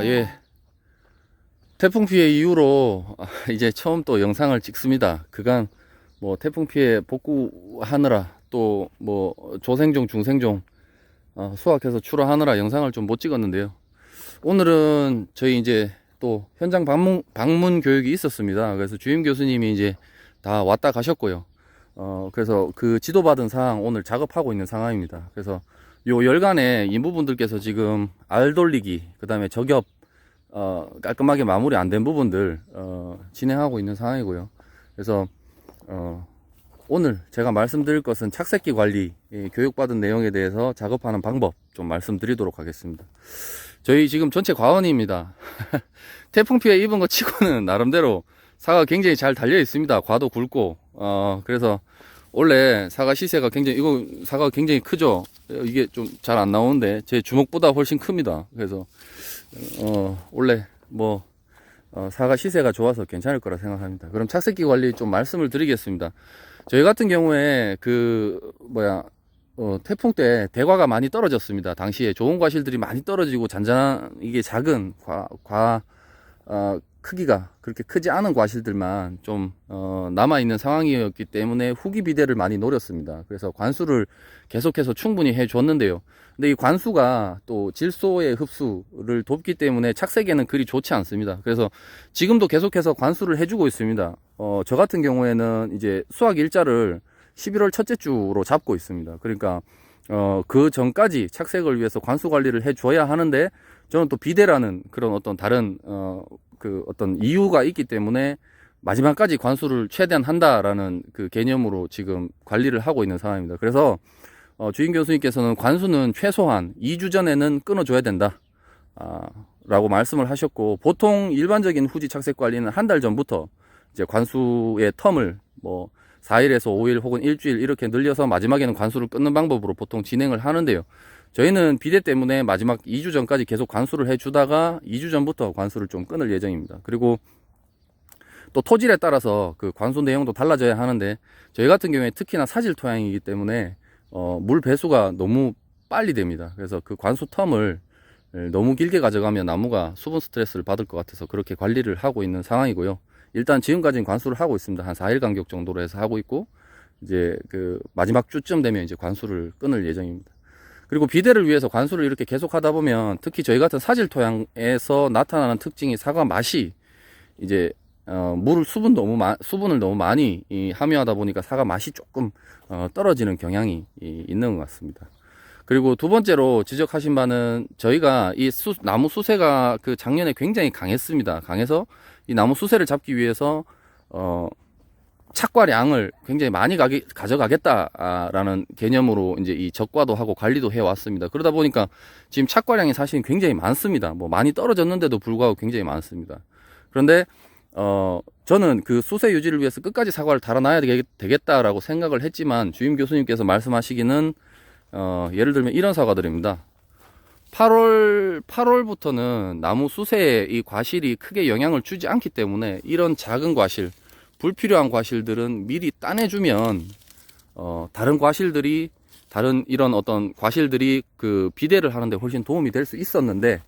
예. 태풍 피해 이후로 이제 처음 또 영상을 찍습니다. 그간 뭐 태풍 피해 복구하느라 또 뭐 조생종, 중생종 수확해서 출하하느라 영상을 좀 못 찍었는데요. 오늘은 저희 이제 또 현장 방문 교육이 있었습니다. 그래서 주임 교수님이 이제 다 왔다 가셨고요. 그래서 그 지도받은 사항 오늘 작업하고 있는 상황입니다. 그래서 요 열간에 인부분들께서 지금 알 돌리기, 그 다음에 저겹 깔끔하게 마무리 안 된 부분들 진행하고 있는 상황이고요. 그래서 오늘 제가 말씀드릴 것은 착색기 관리 교육받은 내용에 대해서 작업하는 방법 좀 말씀드리도록 하겠습니다. 저희 지금 전체 과원입니다. 태풍 피해 입은 거 치고는 나름대로 사과 굉장히 잘 달려 있습니다. 과도 굵고 그래서 원래 사과 시세가 굉장히, 이거 사과가 굉장히 크죠. 이게 좀 잘 안 나오는데 제 주먹보다 훨씬 큽니다. 그래서 원래 뭐 사과 시세가 좋아서 괜찮을 거라 생각합니다. 그럼 착색기 관리 좀 말씀을 드리겠습니다. 저희 같은 경우에 태풍 때 대과가 많이 떨어졌습니다. 당시에 좋은 과실들이 많이 떨어지고 잔잔한, 이게 작은 크기가 그렇게 크지 않은 과실들만 좀 남아있는 상황이었기 때문에 후기 비대를 많이 노렸습니다. 그래서 관수를 계속해서 충분히 해 줬는데요. 근데 이 관수가 또 질소의 흡수를 돕기 때문에 착색에는 그리 좋지 않습니다. 그래서 지금도 계속해서 관수를 해주고 있습니다. 저 같은 경우에는 이제 수확 일자를 11월 첫째 주로 잡고 있습니다. 그러니까 그 전까지 착색을 위해서 관수 관리를 해줘야 하는데, 저는 또 비대라는 그런 어떤 다른 어떤 이유가 있기 때문에 마지막까지 관수를 최대한 한다라는 그 개념으로 지금 관리를 하고 있는 상황입니다. 그래서 주임 교수님께서는 관수는 최소한 2주 전에는 끊어줘야 된다 라고 말씀을 하셨고, 보통 일반적인 후지 착색 관리는 한 달 전부터 이제 관수의 텀을 뭐 4일에서 5일 혹은 일주일 이렇게 늘려서 마지막에는 관수를 끊는 방법으로 보통 진행을 하는데요. 저희는 비대 때문에 마지막 2주 전까지 계속 관수를 해주다가 2주 전부터 관수를 좀 끊을 예정입니다. 그리고 또 토질에 따라서 그 관수 내용도 달라져야 하는데, 저희 같은 경우에 특히나 사질 토양이기 때문에 물 배수가 너무 빨리 됩니다. 그래서 그 관수 텀을 너무 길게 가져가면 나무가 수분 스트레스를 받을 것 같아서 그렇게 관리를 하고 있는 상황이고요. 일단 지금까지는 관수를 하고 있습니다. 한 4일 간격 정도로 해서 하고 있고, 이제 그 마지막 주쯤 되면 이제 관수를 끊을 예정입니다. 그리고 비대를 위해서 관수를 이렇게 계속 하다 보면, 특히 저희 같은 사질 토양에서 나타나는 특징이 사과 맛이 이제 수분을 너무 많이 함유하다 보니까 사과 맛이 조금 떨어지는 경향이 있는 것 같습니다. 그리고 두 번째로 지적하신 바는, 저희가 이 나무 수세가 그 작년에 굉장히 강했습니다. 강해서 이 나무 수세를 잡기 위해서 착과량을 굉장히 많이 가져가겠다라는 개념으로 이제 이 적과도 하고 관리도 해 왔습니다. 그러다 보니까 지금 착과량이 사실 굉장히 많습니다. 뭐 많이 떨어졌는데도 불구하고 굉장히 많습니다. 그런데 저는 그 수세 유지를 위해서 끝까지 사과를 달아놔야 되겠다라고 생각을 했지만, 주임 교수님께서 말씀하시기는 예를 들면 이런 사과들입니다. 8월부터는 나무 수세에 이 과실이 크게 영향을 주지 않기 때문에 이런 작은 과실, 불필요한 과실들은 미리 따내주면 다른 이런 어떤 과실들이 그 비대를 하는데 훨씬 도움이 될 수 있었는데,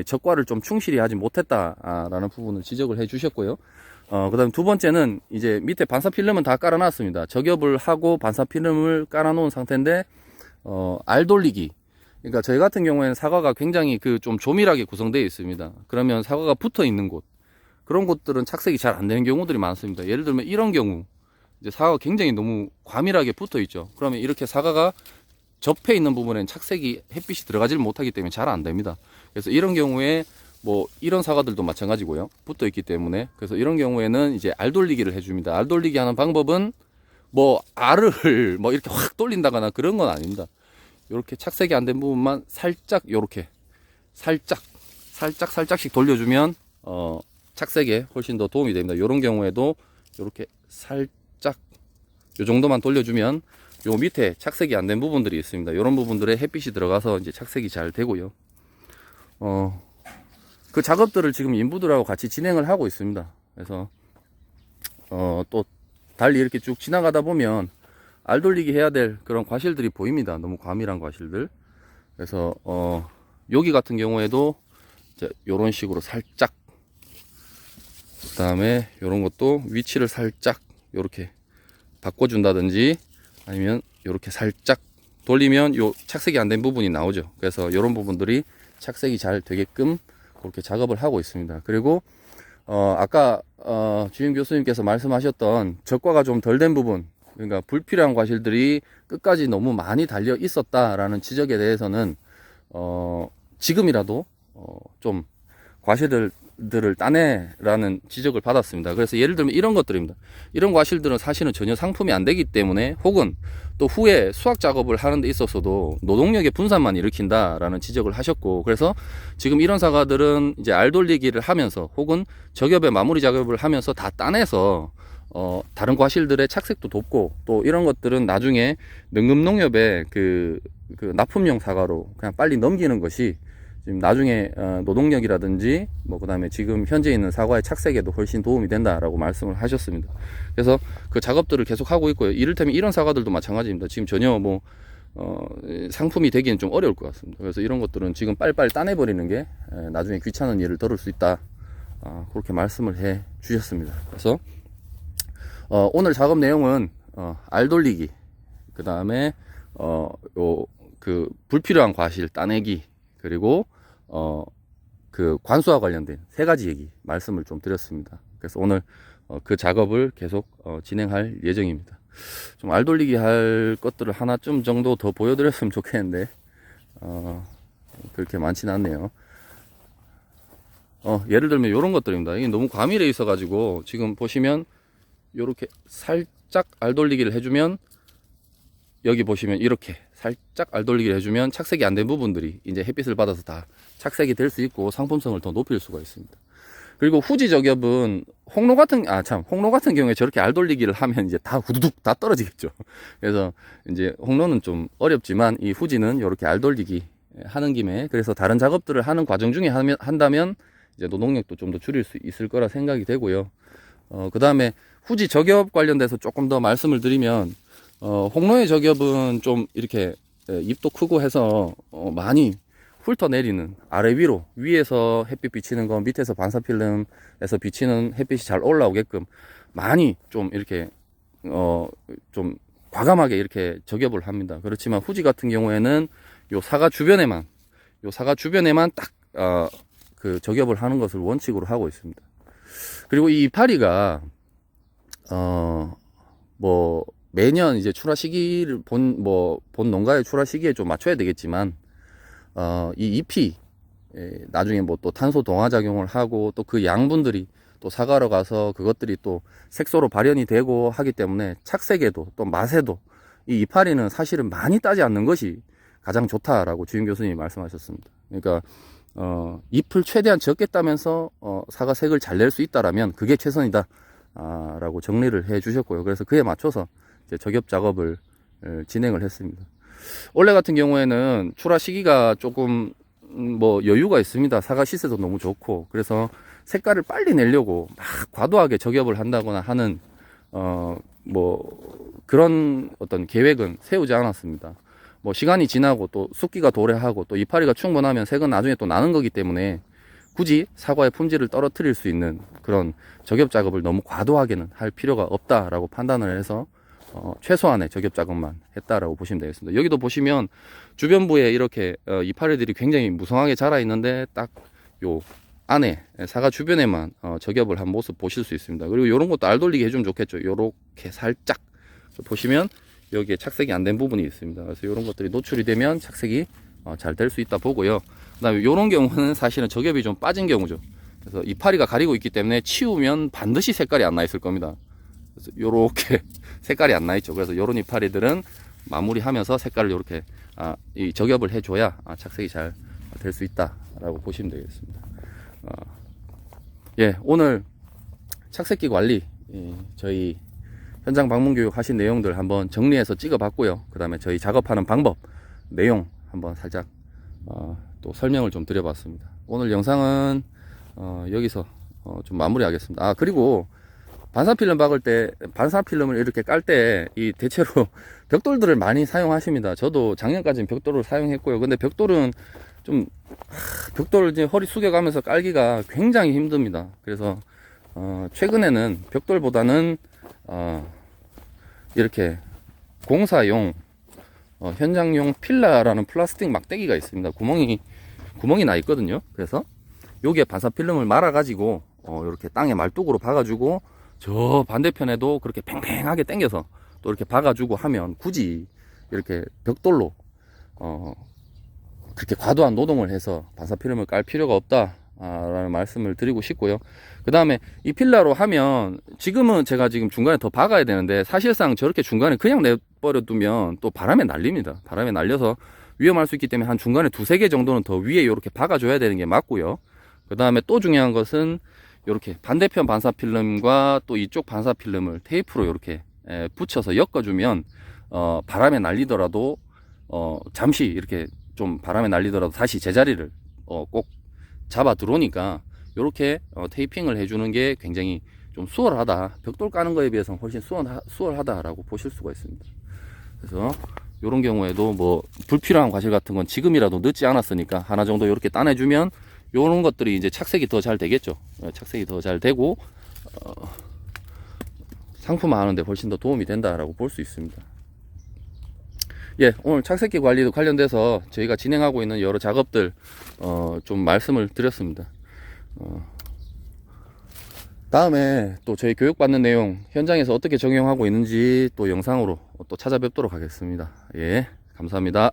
적과를 좀 충실히 하지 못했다라는 부분을 지적을 해 주셨고요. 그 다음 두 번째는, 이제 밑에 반사필름은 다 깔아놨습니다. 저겹을 하고 반사필름을 깔아놓은 상태인데, 알 돌리기. 그러니까 저희 같은 경우에는 사과가 굉장히 그 좀 조밀하게 구성되어 있습니다. 그러면 사과가 붙어 있는 곳, 그런 곳들은 착색이 잘 안 되는 경우들이 많습니다. 예를 들면 이런 경우, 이제 사과가 굉장히 너무 과밀하게 붙어 있죠. 그러면 이렇게 사과가 접해 있는 부분엔 착색이, 햇빛이 들어가질 못하기 때문에 잘 안 됩니다. 그래서 이런 경우에 뭐 이런 사과들도 마찬가지고요. 붙어 있기 때문에. 그래서 이런 경우에는 이제 알 돌리기를 해줍니다. 알 돌리기 하는 방법은 뭐 알을 뭐 이렇게 확 돌린다거나 그런 건 아닙니다. 이렇게 착색이 안 된 부분만 살짝, 요렇게 살짝씩 돌려주면 착색에 훨씬 더 도움이 됩니다. 이런 경우에도 이렇게 살짝 요 정도만 돌려주면 요 밑에 착색이 안 된 부분들이 있습니다. 이런 부분들에 햇빛이 들어가서 이제 착색이 잘 되고요. 그 작업들을 지금 인부들하고 같이 진행을 하고 있습니다. 그래서 또 달리 이렇게 쭉 지나가다 보면 알 돌리기 해야 될 그런 과실들이 보입니다. 너무 과밀한 과실들. 그래서 여기 같은 경우에도 요런 식으로 살짝, 그 다음에 요런 것도 위치를 살짝 요렇게 바꿔준다든지, 아니면 요렇게 살짝 돌리면 요 착색이 안 된 부분이 나오죠. 그래서 요런 부분들이 착색이 잘 되게끔 그렇게 작업을 하고 있습니다. 그리고 아까 주임 교수님께서 말씀하셨던 적과가 좀 덜 된 부분, 그러니까 불필요한 과실들이 끝까지 너무 많이 달려 있었다라는 지적에 대해서는 지금이라도 좀 과실들을 따내라는 지적을 받았습니다. 그래서 예를 들면 이런 것들입니다. 이런 과실들은 사실은 전혀 상품이 안 되기 때문에, 혹은 또 후에 수학 작업을 하는 데 있어서도 노동력의 분산만 일으킨다라는 지적을 하셨고, 그래서 지금 이런 사과들은 이제 알 돌리기를 하면서 혹은 적엽의 마무리 작업을 하면서 다 따내서 다른 과실들의 착색도 돕고, 또 이런 것들은 나중에 능금농협의 그 납품용 사과로 그냥 빨리 넘기는 것이 지금 나중에 노동력이라든지 그 다음에 지금 현재 있는 사과의 착색에도 훨씬 도움이 된다라고 말씀을 하셨습니다. 그래서 그 작업들을 계속 하고 있고요. 이를테면 이런 사과들도 마찬가지입니다. 지금 전혀 상품이 되기는 좀 어려울 것 같습니다. 그래서 이런 것들은 지금 빨리빨리 따내버리는 게 나중에 귀찮은 일을 덜을 수 있다, 그렇게 말씀을 해 주셨습니다. 그래서 오늘 작업 내용은 알 돌리기, 그 다음에 불필요한 과실 따내기, 그리고 그 관수와 관련된 세 가지 얘기 말씀을 좀 드렸습니다. 그래서 오늘 그 작업을 계속 진행할 예정입니다. 좀 알 돌리기 할 것들을 하나쯤 정도 더 보여드렸으면 좋겠는데 그렇게 많지는 않네요. 예를 들면 이런 것들입니다. 이게 너무 과밀해 있어 가지고 지금 보시면 요렇게 살짝 알 돌리기를 해주면, 여기 보시면 이렇게 살짝 알 돌리기를 해주면 착색이 안 된 부분들이 이제 햇빛을 받아서 다 착색이 될 수 있고 상품성을 더 높일 수가 있습니다. 그리고 후지 적엽은 홍로 같은 경우에 저렇게 알 돌리기를 하면 이제 다 후두둑 다 떨어지겠죠. 그래서 이제 홍로는 좀 어렵지만 이 후지는 이렇게 알 돌리기 하는 김에, 그래서 다른 작업들을 하는 과정 중에 한다면 이제 노동력도 좀 더 줄일 수 있을 거라 생각이 되고요. 그 다음에 후지 적엽 관련돼서 조금 더 말씀을 드리면, 홍로의 적엽은 좀 이렇게 잎도 크고 해서 많이 훑어내리는, 아래 위로, 위에서 햇빛 비치는 거, 밑에서 반사필름에서 비치는 햇빛이 잘 올라오게끔 많이 좀 이렇게 좀 과감하게 이렇게 적엽을 합니다. 그렇지만 후지 같은 경우에는 요 사과 주변에만 딱 그 적엽을 하는 것을 원칙으로 하고 있습니다. 그리고 이 이파리가 매년 이제 출하 시기를 본 농가의 출하 시기에 좀 맞춰야 되겠지만, 이 잎이 나중에 또 탄소 동화 작용을 하고, 또 그 양분들이 또 사과로 가서 그것들이 또 색소로 발현이 되고 하기 때문에 착색에도 또 맛에도 이 이파리는 사실은 많이 따지 않는 것이 가장 좋다라고 주임 교수님이 말씀하셨습니다. 그러니까 잎을 최대한 적게 따면서 사과 색을 잘 낼 수 있다라면 그게 최선이다 라고 정리를 해 주셨고요. 그래서 그에 맞춰서 이제 적엽 작업을 진행을 했습니다. 올해 같은 경우에는 출하 시기가 조금 여유가 있습니다. 사과 시세도 너무 좋고, 그래서 색깔을 빨리 내려고 막 과도하게 적엽을 한다거나 하는 그런 어떤 계획은 세우지 않았습니다. 시간이 지나고 또 숫기가 도래하고 또 이파리가 충분하면 색은 나중에 또 나는 거기 때문에 굳이 사과의 품질을 떨어뜨릴 수 있는 그런 적엽 작업을 너무 과도하게는 할 필요가 없다라고 판단을 해서 최소한의 적엽 작업만 했다라고 보시면 되겠습니다. 여기도 보시면 주변부에 이렇게 이파리들이 굉장히 무성하게 자라 있는데 딱 요 안에 사과 주변에만 적엽을 한 모습 보실 수 있습니다. 그리고 이런 것도 알 돌리게 해주면 좋겠죠. 요렇게 살짝 보시면 여기에 착색이 안 된 부분이 있습니다. 그래서 이런 것들이 노출이 되면 착색이 잘 될 수 있다 보고요. 그 다음에 이런 경우는 사실은 적엽이 좀 빠진 경우죠. 그래서 이파리가 가리고 있기 때문에 치우면 반드시 색깔이 안 나 있을 겁니다. 그래서 요렇게 색깔이 안 나 있죠. 그래서 요런 이파리들은 마무리하면서 색깔을 요렇게 이 적엽을 해줘야 착색이 잘 될 수 있다라고 보시면 되겠습니다. 오늘 착색기 관리 저희 현장 방문 교육 하신 내용들 한번 정리해서 찍어봤고요. 그 다음에 저희 작업하는 방법, 내용 한번 살짝 또 설명을 좀 드려봤습니다. 오늘 영상은 여기서 좀 마무리하겠습니다. 그리고 반사필름 박을 때, 반사필름을 이렇게 깔 때 이 대체로 벽돌들을 많이 사용하십니다. 저도 작년까지는 벽돌을 사용했고요. 근데 벽돌은 좀 벽돌 이제 허리 숙여가면서 깔기가 굉장히 힘듭니다. 그래서 최근에는 벽돌보다는 이렇게 공사용 현장용 필라라는 플라스틱 막대기가 있습니다. 구멍이 나 있거든요. 그래서 여기에 반사필름을 말아 가지고 이렇게 땅에 말뚝으로 박아주고 저 반대편에도 그렇게 팽팽하게 당겨서 또 이렇게 박아주고 하면 굳이 이렇게 벽돌로 그렇게 과도한 노동을 해서 반사필름을 깔 필요가 없다라는 말씀을 드리고 싶고요. 그 다음에 이 필라로 하면 지금은 제가 지금 중간에 더 박아야 되는데 사실상 저렇게 중간에 그냥 내버려 두면 또 바람에 날립니다. 바람에 날려서 위험할 수 있기 때문에 한 중간에 두세 개 정도는 더 위에 이렇게 박아줘야 되는 게 맞고요. 그 다음에 또 중요한 것은 이렇게 반대편 반사필름과 또 이쪽 반사필름을 테이프로 이렇게 붙여서 엮어주면 바람에 날리더라도 잠시 이렇게 좀 바람에 날리더라도 다시 제자리를 꼭 잡아 들어오니까 이렇게 테이핑을 해주는 게 굉장히 좀 수월하다. 벽돌 까는 거에 비해서는 훨씬 수월하다라고 보실 수가 있습니다. 그래서 이런 경우에도 뭐 불필요한 과실 같은 건 지금이라도 늦지 않았으니까 하나 정도 이렇게 따내주면 이런 것들이 이제 착색이 더 잘 되겠죠. 착색이 더 잘 되고 상품화하는데 훨씬 더 도움이 된다라고 볼 수 있습니다. 예, 오늘 착색기 관리도 관련돼서 저희가 진행하고 있는 여러 작업들 좀 말씀을 드렸습니다. 다음에 또 저희 교육받는 내용 현장에서 어떻게 적용하고 있는지 또 영상으로 또 찾아뵙도록 하겠습니다. 예, 감사합니다.